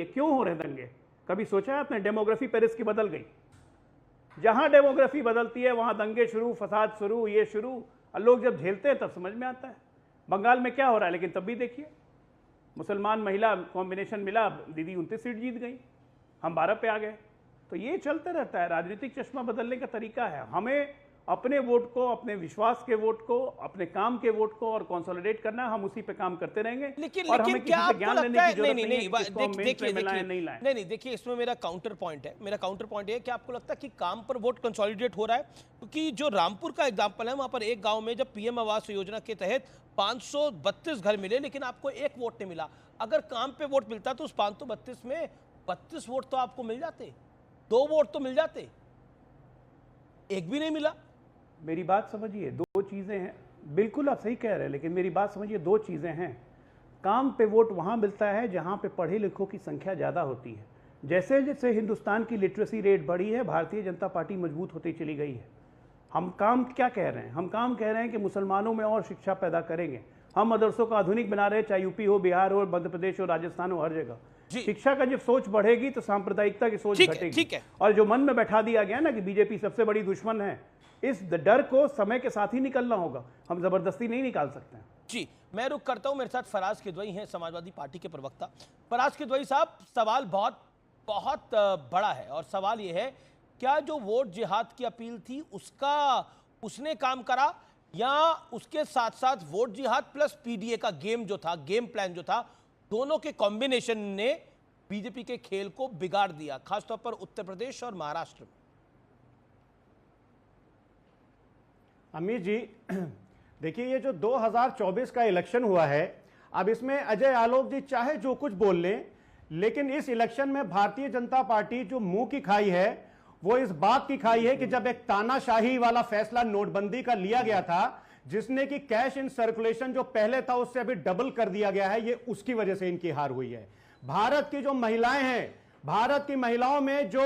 है। क्यों हो रहे हैं दंगे? कभी सोचा है आपने? डेमोग्राफी पेरिस की बदल गई। जहां डेमोग्राफी बदलती है वहां दंगे शुरू, फसाद शुरू, ये शुरू। और लोग जब झेलते हैं तब समझ में आता है। बंगाल में क्या हो रहा है, लेकिन तब भी देखिए, मुसलमान महिला कॉम्बिनेशन मिला, दीदी 29 सीट जीत गई, हम 12 पे आ गए। तो ये चलते रहता है, राजनीतिक चश्मा बदलने का तरीका है। हमें अपने वोट को, अपने विश्वास के वोट को, अपने काम के वोट को और कंसोलिडेट करना, हम उसी पे काम करते रहेंगे। लेकिन हमें क्या किसी से ज्ञान लेने की जरूरत नहीं है। नहीं, देखिए इसमें मेरा काउंटर पॉइंट है। मेरा काउंटर पॉइंट है कि आपको लगता है कि काम पर वोट कंसोलिडेट हो रहा है? क्योंकि जो रामपुर का एग्जांपल है, वहां पर एक गांव में जब पीएम आवास योजना के तहत 532 घर मिले, लेकिन आपको एक वोट नहीं मिला। अगर काम पे वोट मिलता तो उस 532 में 32 वोट तो आपको मिल जाते, 2 वोट तो मिल जाते, एक भी नहीं मिला। मेरी बात समझिए, 2 चीजें हैं। बिल्कुल आप सही कह रहे हैं, लेकिन मेरी बात समझिए, 2 चीजें हैं। काम पे वोट वहां मिलता है जहां पे पढ़े लिखों की संख्या ज्यादा होती है। जैसे जैसे हिंदुस्तान की लिटरेसी रेट बढ़ी है, भारतीय जनता पार्टी मजबूत होती चली गई है। हम काम क्या कह रहे हैं? हम काम कह रहे हैं कि मुसलमानों में और शिक्षा पैदा करेंगे। हम मदरसों को आधुनिक बना रहे हैं, चाहे यूपी हो, बिहार हो, मध्य प्रदेश हो, राजस्थान हो, हर जगह। शिक्षा का जब सोच बढ़ेगी तो सांप्रदायिकता की सोच घटेगी। और जो मन में बैठा दिया गया ना कि बीजेपी सबसे बड़ी दुश्मन है, इस डर को समय के साथ ही निकलना होगा, हम जबरदस्ती नहीं निकाल सकते हैं। जी, मैं रुक करता हूं। मेरे साथ फराज किदवई हैं, समाजवादी पार्टी के प्रवक्ता। फराज किदवई साहब, सवाल बहुत बहुत बड़ा है और सवाल यह है, क्या जो वोट जिहाद की अपील थी उसका उसने काम करा, या उसके साथ साथ वोट जिहाद प्लस पीडीए का गेम जो था, गेम प्लान जो था, दोनों के कॉम्बिनेशन ने बीजेपी के खेल को बिगाड़ दिया, खासतौर पर उत्तर प्रदेश और महाराष्ट्र में? अमित जी, देखिए, ये जो 2024 का इलेक्शन हुआ है, अब इसमें अजय आलोक जी चाहे जो कुछ बोल लें, लेकिन इस इलेक्शन में भारतीय जनता पार्टी जो मुंह की खाई है वो इस बात की खाई है कि जब एक तानाशाही वाला फैसला नोटबंदी का लिया गया था, जिसने कि कैश इन सर्कुलेशन जो पहले था उससे अभी डबल कर दिया गया है, ये उसकी वजह से इनकी हार हुई है। भारत की जो महिलाएं हैं, भारत की महिलाओं में जो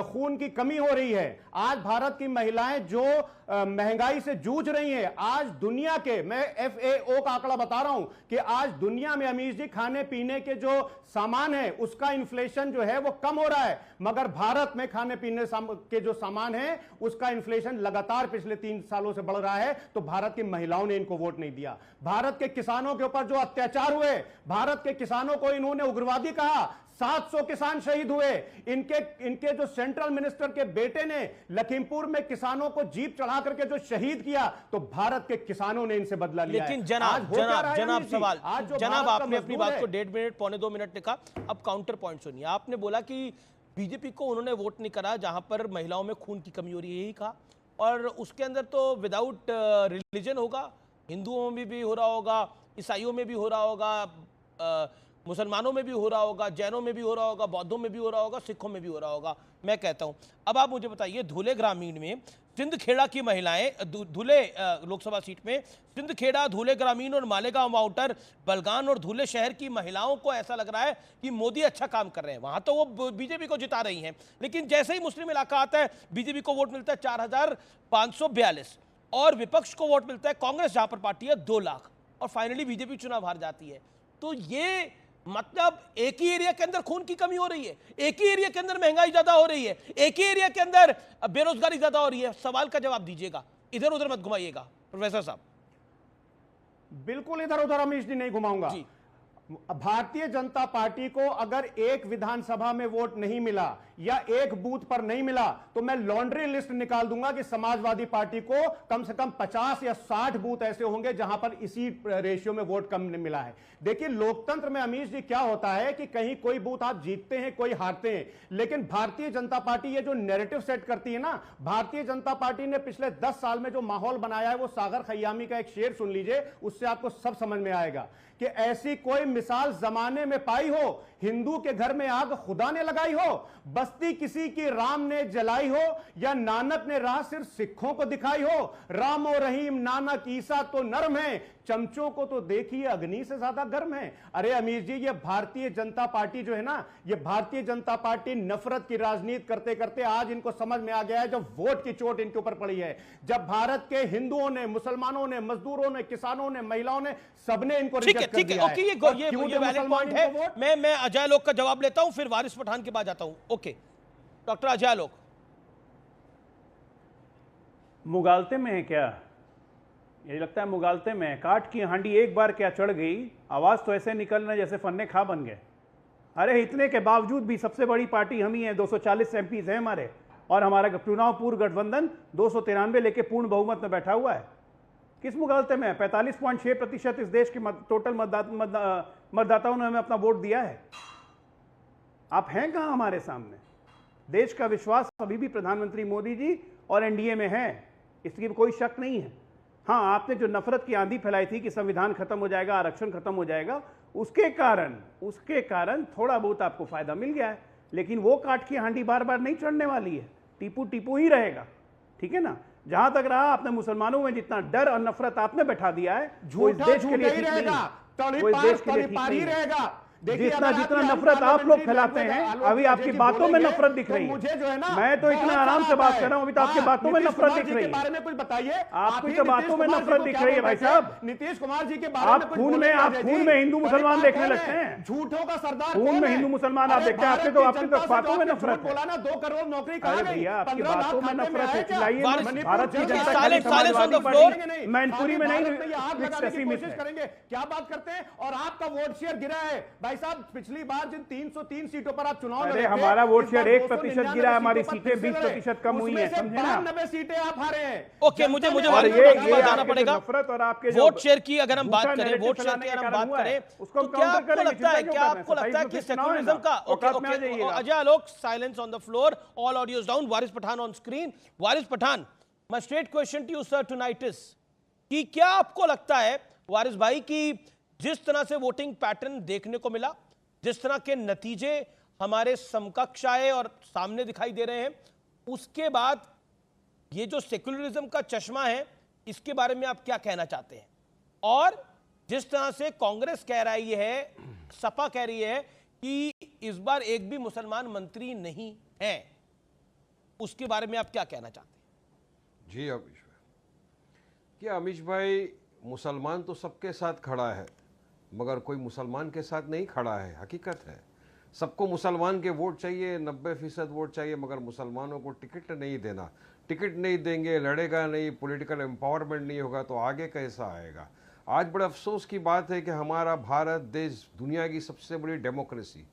खून की कमी हो रही है, आज भारत की महिलाएं जो महंगाई से जूझ रही हैं, आज दुनिया के, मैं FAO का आंकड़ा बता रहा हूं कि आज दुनिया में अमीर जी खाने पीने के जो सामान है उसका इन्फ्लेशन जो है वो कम हो रहा है, मगर भारत में खाने पीने के जो सामान है उसका इन्फ्लेशन लगातार पिछले 3 सालों से बढ़ रहा है। तो भारत की महिलाओं ने इनको वोट नहीं दिया। भारत के किसानों के ऊपर जो अत्याचार हुए, भारत के किसानों को इन्होंने उग्रवादी कहा, 700 किसान शहीद हुए। इनके जो सेंट्रल मिनिस्टर के बेटे ने लखीमपुर में किसानों को जीप चढ़ा करके जो शहीद किया, तो भारत के किसानों ने इनसे बदला लिया। लेकिन जनाब सवाल, जनाब आपने अपनी बात को 1.5 मिनट, पौने 2 मिनट ने कहा। अब काउंटर पॉइंट सुनिए। आपने बोला कि बीजेपी को उन्होंने वोट नहीं करा जहां पर महिलाओं में खून की कमी हो रही है, यही कहा। और उसके अंदर तो विदाउट रिलीजन होगा, हिंदुओं में भी हो रहा होगा, ईसाइयों में भी हो रहा होगा, मुसलमानों में भी हो रहा होगा, जैनों में भी हो रहा होगा, बौद्धों में भी हो रहा होगा, सिखों में भी हो रहा होगा। मैं कहता हूं, अब आप मुझे बताइए, धुले ग्रामीण में सिंदखेड़ा की महिलाएं, धुले लोकसभा सीट में सिंदखेड़ा, धुले ग्रामीण और मालेगांव आउटर, बलगान और धुले शहर की महिलाओं को ऐसा लग रहा है कि मोदी अच्छा काम कर रहे हैं। वहां तो वो बीजेपी को जिता रही हैं, लेकिन जैसे ही मुस्लिम इलाका आता है बीजेपी को वोट मिलता है 4542 और विपक्ष को वोट मिलता है, कांग्रेस जहां पर पार्टी है, 2 लाख, और फाइनली बीजेपी चुनाव हार जाती है। तो ये मतलब एक ही एरिया के अंदर खून की कमी हो रही है, एक ही एरिया के अंदर महंगाई ज्यादा हो रही है, एक ही एरिया के अंदर बेरोजगारी ज्यादा हो रही है। सवाल का जवाब दीजिएगा, इधर उधर मत घुमाइएगा प्रोफेसर साहब। बिल्कुल इधर उधर अमीश जी नहीं घुमाऊंगा। भारतीय जनता पार्टी को अगर एक विधानसभा में वोट नहीं मिला या एक बूथ पर नहीं मिला, तो मैं लॉन्ड्री लिस्ट निकाल दूंगा कि समाजवादी पार्टी को कम से कम 50 या 60 बूथ ऐसे होंगे जहां पर इसी रेशियो में वोट कम मिला है। देखिए, लोकतंत्र में अमीश जी क्या होता है कि कहीं कोई बूथ आप जीतते हैं, कोई हारते हैं, लेकिन भारतीय जनता पार्टी ये जो नैरेटिव सेट करती है ना, भारतीय जनता पार्टी ने पिछले 10 साल में जो माहौल बनाया है, वो सागर खयामी का एक शेर सुन लीजिए, उससे आपको सब समझ में आएगा कि ऐसी कोई मिसाल जमाने में पाई हो, हिंदू के घर में आग खुदा ने लगाई हो, बस्ती किसी की राम ने जलाई हो, या नानक ने राह सिर्फ सिखों को दिखाई हो। राम और रहीम, नानक, ईसा तो नरम है, चमचों को तो देखिए अग्नि से ज्यादा गर्म है। अरे अमीर जी, ये भारतीय जनता पार्टी जो है ना, ये भारतीय जनता पार्टी नफरत की राजनीति करते करते आज इनको समझ में आ गया है, जब वोट की चोट इनके ऊपर पड़ी है, जब भारत के हिंदुओं ने, मुसलमानों ने, मजदूरों ने, किसानों ने, महिलाओं ने, सबने इनको रिजेक्ट कर दिया है। ये वैलिड पॉइंट है। मैं अजय आलोक का जवाब लेता हूं, फिर वारिस पठान के बाद आता हूं। Okay, doctor Ajay Alok. मुगालते में है क्या? ये लगता है मुगालते में है। काट की हांडी एक बार क्या चढ़ गई, आवाज तो ऐसे निकल रहे जैसे फन्ने खा बन गए। अरे इतने के बावजूद भी सबसे बड़ी पार्टी हम ही है, 240 एमपीज हैं हमारे, और हमारा चुनाव पूर्व गठबंधन 293 लेके पूर्ण बहुमत में बैठा हुआ है। किस मुगालते में है? 45.6% इस देश के टोटल मतदाताओं ने हमें अपना वोट दिया है। आप हैं कहां हमारे सामने? देश का विश्वास अभी भी प्रधानमंत्री मोदी जी और एनडीए में है, इसकी कोई शक नहीं है। हाँ, आपने जो नफरत की आंधी फैलाई थी कि संविधान खत्म हो जाएगा, आरक्षण खत्म हो जाएगा, उसके कारण थोड़ा बहुत आपको फायदा मिल गया है, लेकिन वो काट की हांडी बार बार नहीं चढ़ने वाली है, टीपू टीपू ही रहेगा। ठीक है ना? जहां तक रहा, आपने मुसलमानों में जितना डर और नफरत आपने बैठा दिया है, वो इस देश के लिए ठीक नहीं है। वो इस देश के लिए ठीक नहीं है। जितना नफरत आप लोग फैलाते हैं, अभी आपकी बातों में नफरत दिख रही है। मुझे जो है ना, मैं तो इतना आराम से बात कर रहा हूं, अभी तो आपकी बातों में नफरत दिख रही है। बारे में कुछ बताइए। आपकी तो बातों में नफरत दिख रही है भाई साहब। नीतीश कुमार जी के बारे में आप खून में हिंदू मुसलमान देखने लगते हैं। झूठों का सरदार खून में हिंदू मुसलमान आप देखते हैं। आपकी तो बातों में नफरत है। बोला ना 2 करोड़ नौकरी कहां अरे गई? भैया, आपकी बातों में नफरत है। चिल्लाइए भारत मत। की भारत की जनता साले Samajwadi on the party Mainpuri में नहीं आग लगाने की सीमित कोशिश है। करेंगे। क्या बात करते हैं? और आपका वोट शेयर गिरा है भाई साहब। पिछली बार जिन 303 सीटों पर आप चुनाव लड़े थे, हमारा वोट शेयर 1% 299 गिरा है, हमारी सीटों पर सीटें पिछले 20% कम हुई हैं, समझे ना? 92 सीटें आप हारे हैं। ओके, मुझे और वारिस ये पठान के पास जाना आपके पड़ेगा। जो नफरत और आपके वोट शेयर की अगर हम बात झूठा करें, narrative वोट शेयर फैलाने की के अगर हम कारण बात हुआ है, करें, उसको तो हम क्या काउंटर आपको करेंगे। लगता है, चिंता क्या क्यों कर आपको रहे हैं? लगता है कि 27 में चुनाव है सेक्युलरिज्म ना? का औकात में आ जाइएगा। Ajay Alok, silence on the floor, all audios down, Waris Pathan on screen. Waris Pathan, my straight question to you sir tonight is कि क्या आपको लगता है वारिस भाई कि जिस तरह से वोटिंग पैटर्न देखने को मिला, जिस तरह के नतीजे हमारे समकक्ष आए और सामने दिखाई दे रहे हैं, उसके बाद ये जो सेक्युलरिज्म का चश्मा है, इसके बारे में आप क्या कहना चाहते हैं? और जिस तरह से कांग्रेस कह रही है, सपा कह रही है कि इस बार एक भी मुसलमान मंत्री नहीं है, उसके बारे में आप क्या कहना चाहते हैं? जी अमीश भाई, क्या अमीश भाई, मुसलमान तो सबके साथ खड़ा है, मगर कोई मुसलमान के साथ नहीं खड़ा है। हकीकत है, सबको मुसलमान के वोट चाहिए, 90% वोट चाहिए, मगर मुसलमानों को टिकट नहीं देना। टिकट नहीं देंगे, लड़ेगा नहीं, पॉलिटिकल एम्पावरमेंट नहीं होगा तो आगे कैसा आएगा? आज बड़े अफसोस की बात है कि हमारा भारत देश दुनिया की सबसे बड़ी डेमोक्रेसी,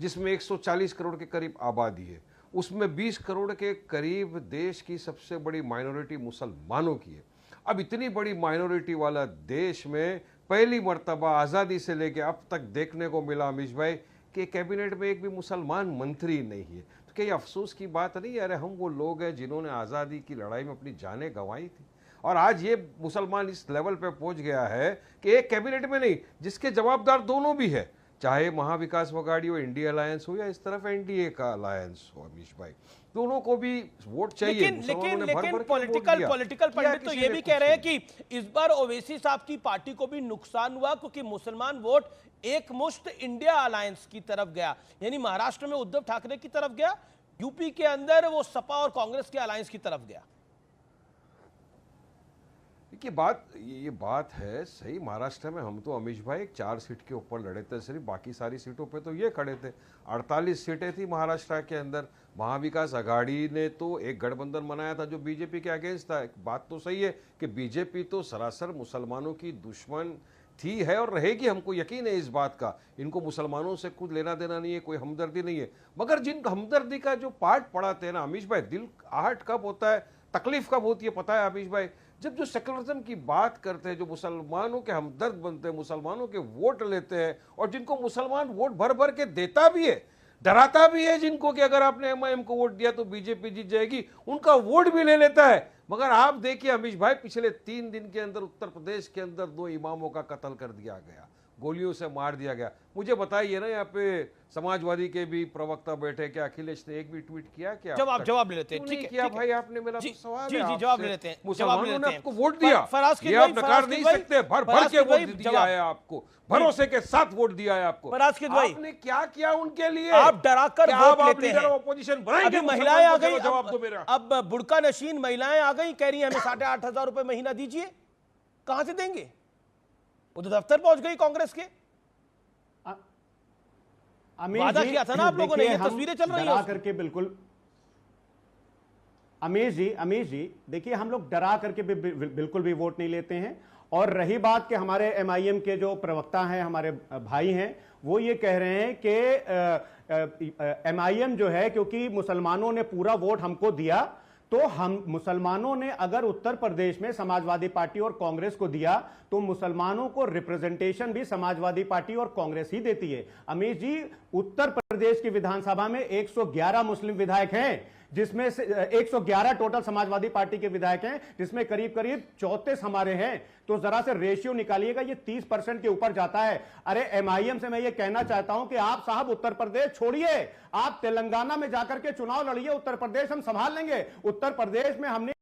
जिसमें 140 करोड़ के करीब आबादी है, उसमें 20 करोड़ के करीब देश की सबसे बड़ी माइनॉरिटी मुसलमानों की है। अब इतनी बड़ी माइनॉरिटी वाला देश में पहली मर्तबा आज़ादी से लेकर अब तक देखने को मिला अमीश भाई कि कैबिनेट में एक भी मुसलमान मंत्री नहीं है। तो क्या ये अफसोस की बात नहीं है? अरे हम वो लोग हैं जिन्होंने आज़ादी की लड़ाई में अपनी जानें गंवाई थी, और आज ये मुसलमान इस लेवल पे पहुंच गया है कि एक कैबिनेट में नहीं, जिसके जवाबदार दोनों भी है, चाहे महाविकास अघाड़ी हो, इंडिया अलायंस हो, या इस तरफ एनडीए का अलायंस हो। अमीश भाई, दोनों को भी वोट चाहिए। लेकिन पॉलिटिकल पंडित तो ये भी कह रहे हैं कि इस बार ओवैसी साहब की पार्टी को भी नुकसान हुआ, क्योंकि मुसलमान वोट एक मुश्त इंडिया अलायंस की तरफ गया, यानी महाराष्ट्र में उद्धव ठाकरे की तरफ गया, यूपी के अंदर वो सपा और कांग्रेस के अलायंस की तरफ गया। ये बात है सही। महाराष्ट्र में हम तो अमीश भाई 4 सीट के ऊपर लड़े थे, सिर्फ बाकी सारी सीटों पे तो ये खड़े थे। 48 सीटें थी महाराष्ट्र के अंदर। महाविकास अघाड़ी ने तो एक गठबंधन बनाया था जो बीजेपी के अगेंस्ट था। एक बात तो सही है कि बीजेपी तो सरासर मुसलमानों की दुश्मन थी, है और रहेगी, हमको यकीन है इस बात का। इनको मुसलमानों से कुछ लेना देना नहीं है, कोई हमदर्दी नहीं है। मगर जिन हमदर्दी का जो पार्ट पढ़ाते हैं ना अमीश भाई, दिल आहट कब होता है, तकलीफ कब होती है पता है अमीश भाई? जब जो सेकुलरिज्म की बात करते हैं, जो मुसलमानों के हमदर्द बनते हैं, मुसलमानों के वोट लेते हैं, और जिनको मुसलमान वोट भर भर के देता भी है, डराता भी है जिनको कि अगर आपने एमआईएम को वोट दिया तो बीजेपी जीत जाएगी, उनका वोट भी ले लेता है। मगर आप देखिए अमीश भाई, पिछले 3 दिन के अंदर उत्तर प्रदेश के अंदर 2 इमामों का कत्ल कर दिया गया, गोलियों से मार दिया गया। मुझे बताइए ना, यहाँ पे समाजवादी के भी प्रवक्ता बैठे, क्या अखिलेश ने एक भी ट्वीट किया? क्या जवाब ले लेते हैं। ठीक है किया भाई आपने? मेरा तो सवाल है। जी जवाब ले लेते हैं। मुसलमानों ने आपको वोट दिया, फराज ये आप नकार नहीं सकते। भर भर के वोट दिया है आपको, भरोसे के साथ वोट दिया है आपको। आपने क्या किया उनके लिए? आप डराकर वोट लेते हैं। ऑपोजिशन बनाएंगे? अभी महिलाएं आ गई, जवाब दो मेरा। अब बुर्का नशीन महिलाएं आ गई, कह रही है हमें 8,500 रुपए महीना दीजिए। कहां से देंगे? वो तो दफ्तर पहुंच गई कांग्रेस के। अमीर वादा जी, किया था ना आप लोगों ने, देखिए, ये हम तस्वीरें चल रही डरा हैं करके बिल्कुल अमीर जी देखिए, हम लोग डरा करके भी बिल्कुल भी वोट नहीं लेते हैं। और रही बात कि हमारे एमआईएम के जो प्रवक्ता हैं, हमारे भाई हैं, वो ये कह रहे हैं कि एमआईएम जो है, क्योंकि मुसलमानों ने पूरा वोट हमको दिया, तो हम मुसलमानों ने अगर उत्तर प्रदेश में समाजवादी पार्टी और कांग्रेस को दिया तो मुसलमानों को रिप्रेजेंटेशन भी समाजवादी पार्टी और कांग्रेस ही देती है। अमीर जी, उत्तर प्रदेश की विधानसभा में 111 मुस्लिम विधायक हैं, जिसमें से 111 टोटल समाजवादी पार्टी के विधायक हैं, जिसमें करीब करीब 34 हमारे हैं। तो जरा से रेशियो निकालिएगा, ये 30% के ऊपर जाता है। अरे एमआईएम से मैं ये कहना चाहता हूं कि आप साहब उत्तर प्रदेश छोड़िए, आप तेलंगाना में जाकर के चुनाव लड़िए, उत्तर प्रदेश हम संभाल लेंगे। उत्तर प्रदेश में हमने